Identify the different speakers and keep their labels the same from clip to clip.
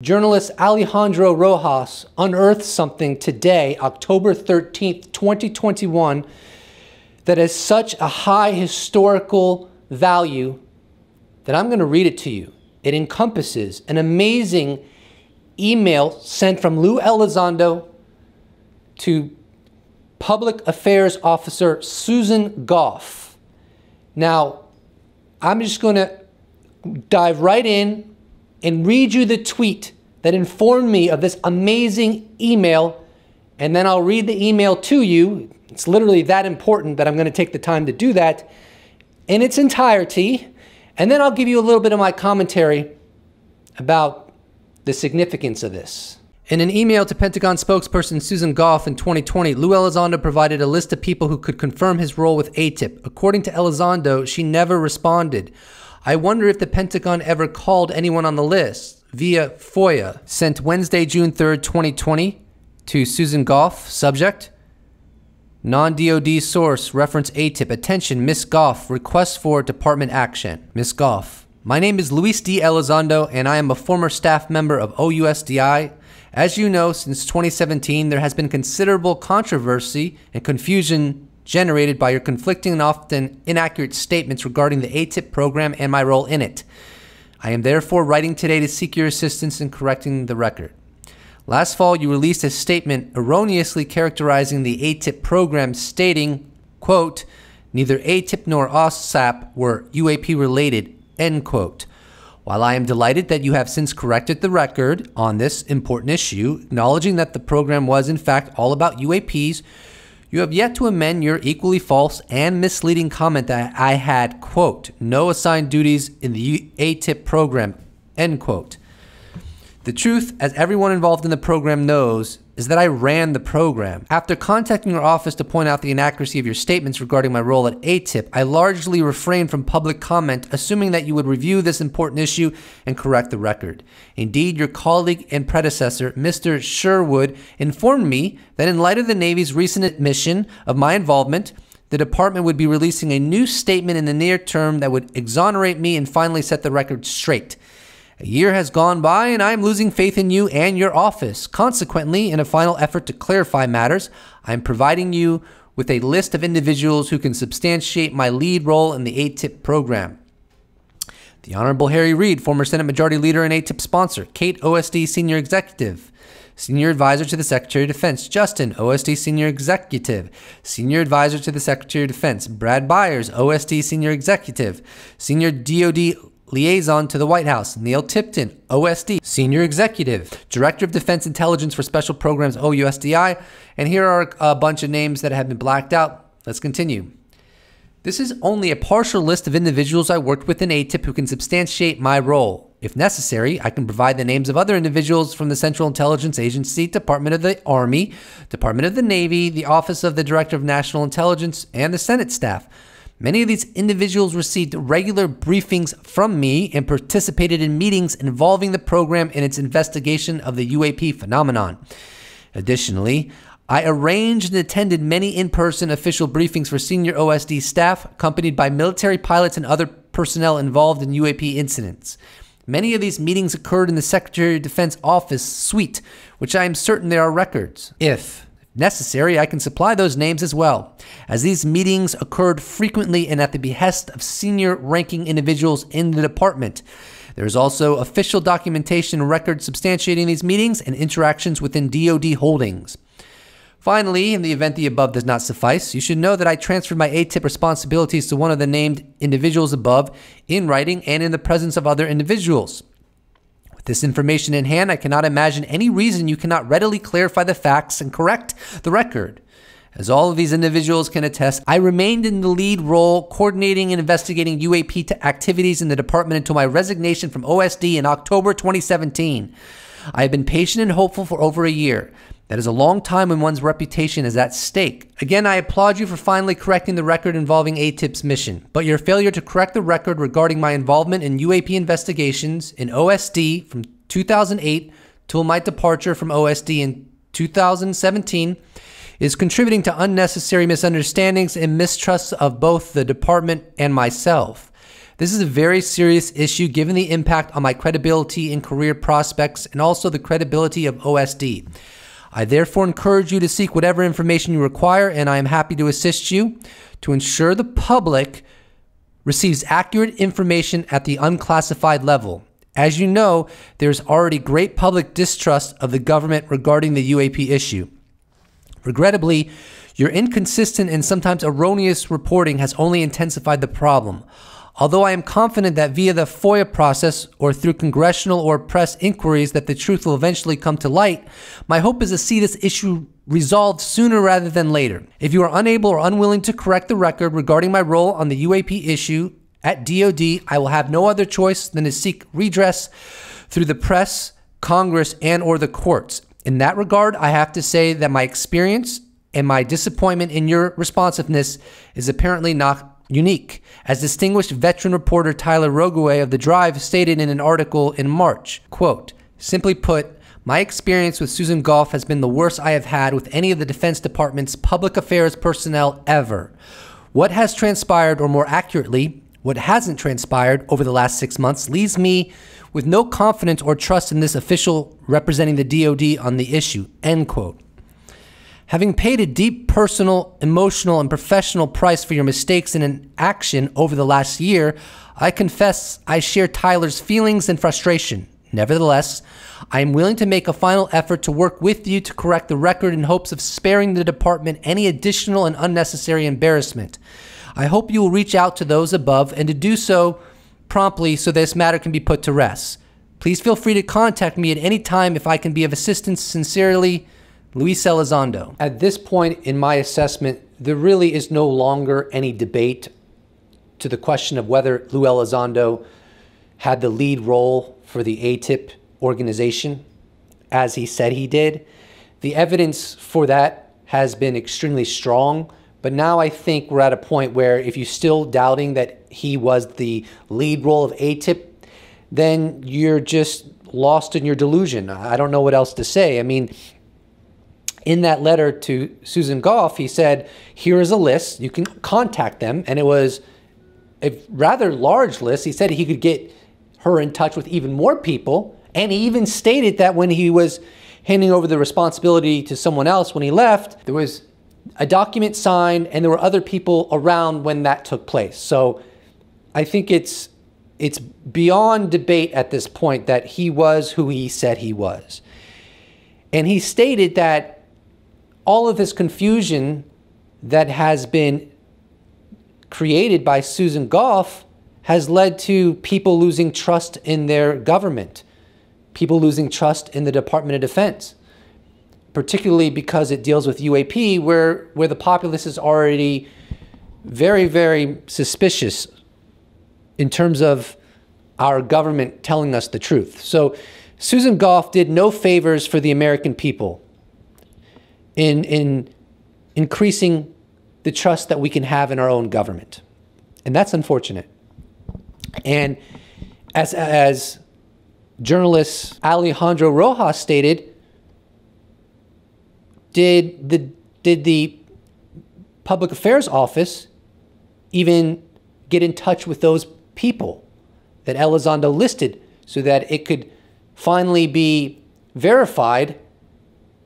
Speaker 1: Journalist Alejandro Rojas unearthed something today, October 13th, 2021, that has such a high historical value that I'm going to read it to you. It encompasses an amazing email sent from Lou Elizondo to Public Affairs Officer Susan Goff. Now, I'm just going to dive right in and read you the tweet that informed me of this amazing email, and then I'll read the email to you. It's literally that important that I'm going to take the time to do that in its entirety, and then I'll give you a little bit of my commentary about the significance of this. In an email to Pentagon spokesperson Susan Goff in 2020, Lou Elizondo provided a list of people who could confirm his role with AATIP. According to Elizondo, she never responded. I wonder if the Pentagon ever called anyone on the list via FOIA. Sent Wednesday, June 3rd, 2020 to Susan Goff. Subject: non-DOD source, reference AATIP. Attention, Miss Goff, request for department action. Miss Goff: my name is Luis D. Elizondo, and I am a former staff member of OUSDI. As you know, since 2017, there has been considerable controversy and confusion generated by your conflicting and often inaccurate statements regarding the AATIP program and my role in it. I am therefore writing today to seek your assistance in correcting the record. Last fall, you released a statement erroneously characterizing the AATIP program, stating, quote, neither AATIP nor OSAP were UAP related, end quote. While I am delighted that you have since corrected the record on this important issue, acknowledging that the program was in fact all about UAPs, you have yet to amend your equally false and misleading comment that I had, quote, no assigned duties in the AATIP program, end quote. The truth, as everyone involved in the program knows, is that I ran the program. After contacting your office to point out the inaccuracy of your statements regarding my role at AATIP, I largely refrained from public comment, assuming that you would review this important issue and correct the record. Indeed, your colleague and predecessor, Mr. Sherwood, informed me that in light of the Navy's recent admission of my involvement, the department would be releasing a new statement in the near term that would exonerate me and finally set the record straight. A year has gone by, and I am losing faith in you and your office. Consequently, in a final effort to clarify matters, I am providing you with a list of individuals who can substantiate my lead role in the AATIP program. The Honorable Harry Reid, former Senate Majority Leader and AATIP sponsor. Kate, OSD Senior Executive. Senior Advisor to the Secretary of Defense. Justin, OSD Senior Executive. Senior Advisor to the Secretary of Defense. Brad Byers, OSD Senior Executive. Senior DoD Liaison to the White House. Neil Tipton, OSD, Senior Executive, Director of Defense Intelligence for Special Programs, OUSDI. And here are a bunch of names that have been blacked out. Let's continue. This is only a partial list of individuals I worked with in AATIP who can substantiate my role. If necessary, I can provide the names of other individuals from the Central Intelligence Agency, Department of the Army, Department of the Navy, the Office of the Director of National Intelligence, and the Senate staff. Many of these individuals received regular briefings from me and participated in meetings involving the program in its investigation of the UAP phenomenon. Additionally, I arranged and attended many in-person official briefings for senior OSD staff, accompanied by military pilots and other personnel involved in UAP incidents. Many of these meetings occurred in the Secretary of Defense office suite, which I am certain there are records. If necessary, I can supply those names as well, as these meetings occurred frequently and at the behest of senior ranking individuals in the department. There is also official documentation and records substantiating these meetings and interactions within DoD holdings. Finally, in the event the above does not suffice, you should know that I transferred my AATIP responsibilities to one of the named individuals above in writing and in the presence of other individuals. With this information in hand, I cannot imagine any reason you cannot readily clarify the facts and correct the record. As all of these individuals can attest, I remained in the lead role coordinating and investigating UAP activities in the department until my resignation from OSD in October 2017. I have been patient and hopeful for over a year. That is a long time when one's reputation is at stake. Again, I applaud you for finally correcting the record involving AATIP's mission, but your failure to correct the record regarding my involvement in UAP investigations in OSD from 2008 till my departure from OSD in 2017 is contributing to unnecessary misunderstandings and mistrusts of both the department and myself. This is a very serious issue given the impact on my credibility and career prospects and also the credibility of OSD. I therefore encourage you to seek whatever information you require, and I am happy to assist you to ensure the public receives accurate information at the unclassified level. As you know, there's already great public distrust of the government regarding the UAP issue. Regrettably, your inconsistent and sometimes erroneous reporting has only intensified the problem. Although I am confident that via the FOIA process or through congressional or press inquiries that the truth will eventually come to light, my hope is to see this issue resolved sooner rather than later. If you are unable or unwilling to correct the record regarding my role on the UAP issue at DoD, I will have no other choice than to seek redress through the press, Congress, and or the courts. In that regard, I have to say that my experience and my disappointment in your responsiveness is apparently not unique. As distinguished veteran reporter Tyler Rogueway of The Drive stated in an article in March, quote, "Simply put, my experience with Susan Goff has been the worst I have had with any of the Defense Department's public affairs personnel ever. What has transpired, or more accurately, what hasn't transpired over the last 6 months, leaves me with no confidence or trust in this official representing the DoD on the issue," end quote. Having paid a deep personal, emotional, and professional price for your mistakes and inaction over the last year, I confess I share Tyler's feelings and frustration. Nevertheless, I am willing to make a final effort to work with you to correct the record in hopes of sparing the department any additional and unnecessary embarrassment. I hope you will reach out to those above and to do so promptly so this matter can be put to rest. Please feel free to contact me at any time if I can be of assistance. Sincerely, Luis Elizondo. At this point in my assessment, there really is no longer any debate to the question of whether Lou Elizondo had the lead role for the AATIP organization, as he said he did. The evidence for that has been extremely strong, but now I think we're at a point where if you're still doubting that he was the lead role of AATIP, then you're just lost in your delusion. I don't know what else to say. I mean, in that letter to Susan Goff, he said, here is a list, you can contact them. And it was a rather large list. He said he could get her in touch with even more people. And he even stated that when he was handing over the responsibility to someone else when he left, there was a document signed and there were other people around when that took place. So I think it's beyond debate at this point that he was who he said he was. And he stated that all of this confusion that has been created by Susan Goff has led to people losing trust in their government, people losing trust in the Department of Defense, particularly because it deals with UAP, where the populace is already very, very suspicious in terms of our government telling us the truth. So Susan Goff did no favors for the American people in increasing the trust that we can have in our own government. And that's unfortunate. And as journalist Elizondo Rojas stated, did the Public Affairs Office even get in touch with those people that Elizondo listed so that it could finally be verified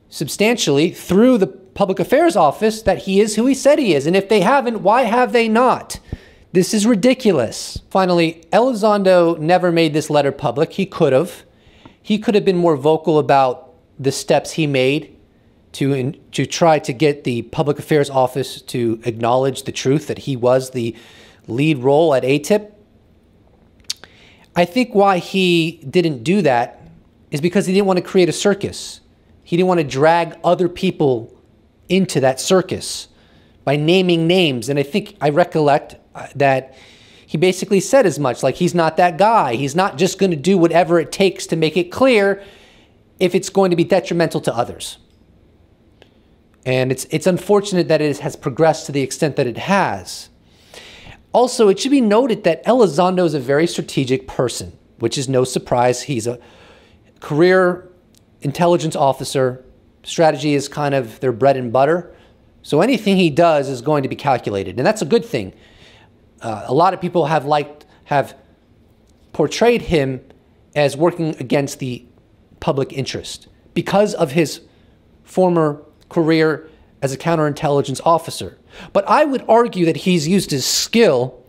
Speaker 1: substantially through the Public Affairs Office that he is who he said he is? And if they haven't, why have they not? This is ridiculous. Finally, Elizondo never made this letter public. He could have. He could have been more vocal about the steps he made to try to get the Public Affairs Office to acknowledge the truth that he was the lead role at AATIP. I think why he didn't do that is because he didn't want to create a circus. He didn't want to drag other people into that circus by naming names. And I think I recollect that he basically said as much, like he's not that guy. He's not just going to do whatever it takes to make it clear if it's going to be detrimental to others. And it's unfortunate that it has progressed to the extent that it has. Also, it should be noted that Elizondo is a very strategic person, which is no surprise. He's a career intelligence officer. Strategy is kind of their bread and butter. So anything he does is going to be calculated, and that's a good thing. A lot of people have liked have portrayed him as working against the public interest because of his former career as a counterintelligence officer. But I would argue that he's used his skill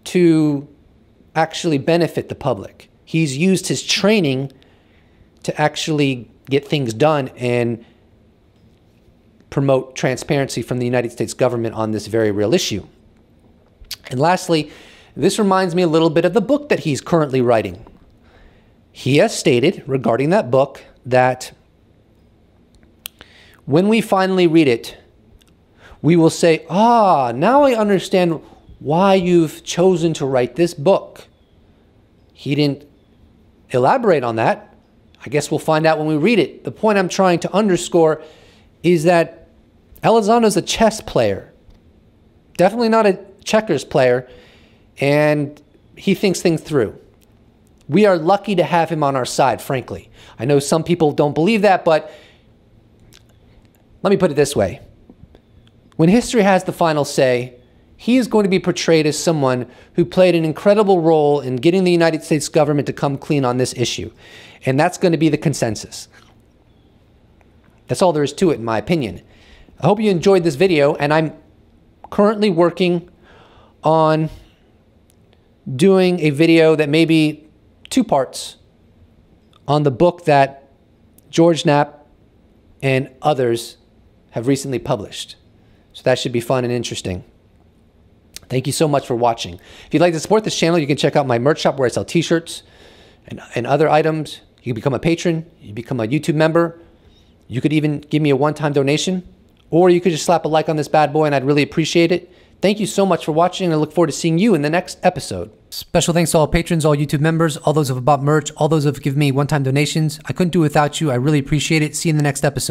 Speaker 1: to actually benefit the public. He's used his training to actually get things done and promote transparency from the United States government on this very real issue. And lastly, this reminds me a little bit of the book that he's currently writing. He has stated regarding that book that when we finally read it, we will say, now I understand why you've chosen to write this book. He didn't elaborate on that. I guess we'll find out when we read it. The point I'm trying to underscore is that Elizondo is a chess player, definitely not a checkers player, and he thinks things through. We are lucky to have him on our side, frankly. I know some people don't believe that, but let me put it this way. When history has the final say, he is going to be portrayed as someone who played an incredible role in getting the United States government to come clean on this issue. And that's going to be the consensus. That's all there is to it, in my opinion. I hope you enjoyed this video, and I'm currently working on doing a video that may be 2 parts on the book that George Knapp and others have recently published. So that should be fun and interesting. Thank you so much for watching. If you'd like to support this channel, you can check out my merch shop where I sell t-shirts and other items. You can become a patron, you become a YouTube member. You could even give me a one-time donation, or you could just slap a like on this bad boy and I'd really appreciate it. Thank you so much for watching, and I look forward to seeing you in the next episode. Special thanks to all patrons, all YouTube members, all those who have bought merch, all those who have given me one-time donations. I couldn't do it without you. I really appreciate it. See you in the next episode.